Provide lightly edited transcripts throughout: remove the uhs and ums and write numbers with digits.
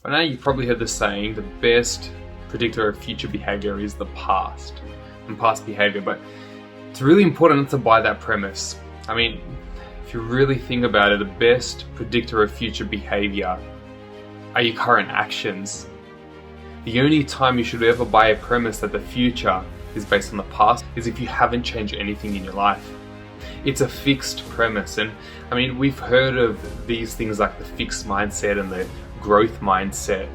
By now you've probably heard the saying, the best predictor of future behavior is the past and past behavior, but it's really important not to buy that premise. I mean, if you really think about it, the best predictor of future behavior are your current actions. The only time you should ever buy a premise that the future is based on the past is if you haven't changed anything in your life. It's a fixed premise, and I mean, we've heard of these things like the fixed mindset and the growth mindset.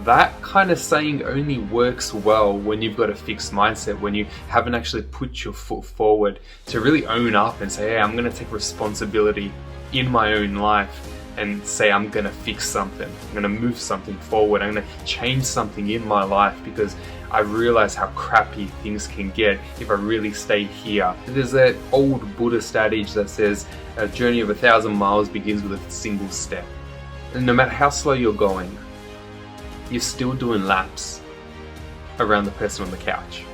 That kind of saying only works well when you've got a fixed mindset, when you haven't actually put your foot forward to really own up and say, hey, I'm going to take responsibility in my own life and say I'm going to fix something, I'm going to move something forward, I'm going to change something in my life because I realize how crappy things can get if I really stay here. There's that old Buddhist adage that says a journey of 1,000 miles begins with a single step. And no matter how slow you're going, you're still doing laps around the person on the couch.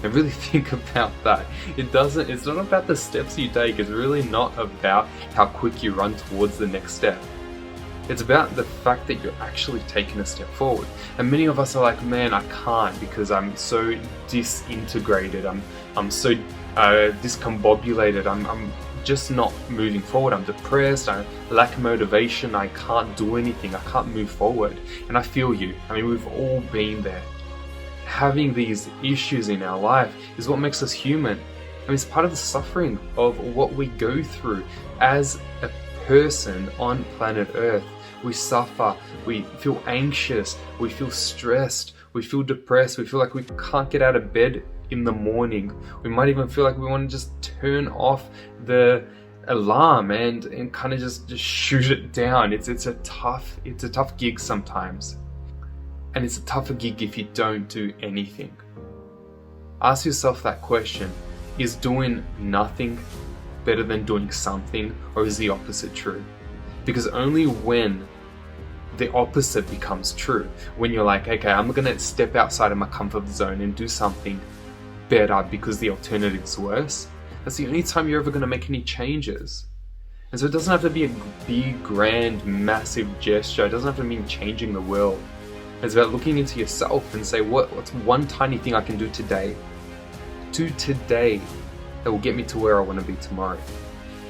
And really think about that. It's not about the steps you take, it's really not about how quick you run towards the next step. It's about the fact that you're actually taking a step forward. And many of us are like, man, I can't because I'm so disintegrated, I'm so discombobulated, I'm just not moving forward, I'm depressed, I lack motivation, I can't do anything, I can't move forward. And I feel you. I mean, we've all been there. Having these issues in our life is what makes us human. I mean, it's part of the suffering of what we go through as a person on planet Earth. We suffer, we feel anxious, we feel stressed, we feel depressed, we feel like we can't get out of bed in the morning. We might even feel like we want to just turn off the alarm and kind of just shoot it down. It's a tough gig sometimes. And it's a tougher gig if you don't do anything. Ask yourself that question. Is doing nothing better than doing something, or is the opposite true? Because only when the opposite becomes true, when you're like, okay, I'm gonna step outside of my comfort zone and do something better because the alternative's worse, that's the only time you're ever gonna make any changes. And so it doesn't have to be a big, grand, massive gesture. It doesn't have to mean changing the world. It's about looking into yourself and say, what's one tiny thing I can do today that will get me to where I want to be tomorrow.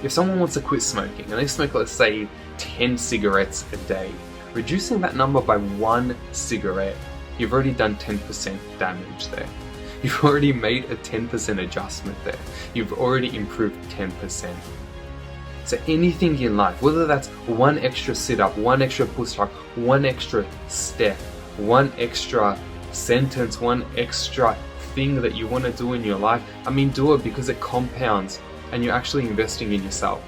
If someone wants to quit smoking and they smoke, let's say, 10 cigarettes a day, reducing that number by 1 cigarette, you've already done 10% damage there. You've already made a 10% adjustment there. You've already improved 10%. So anything in life, whether that's one extra sit-up, one extra push-up, one extra step, one extra sentence, one extra thing that you want to do in your life, I mean, do it because it compounds and you're actually investing in yourself.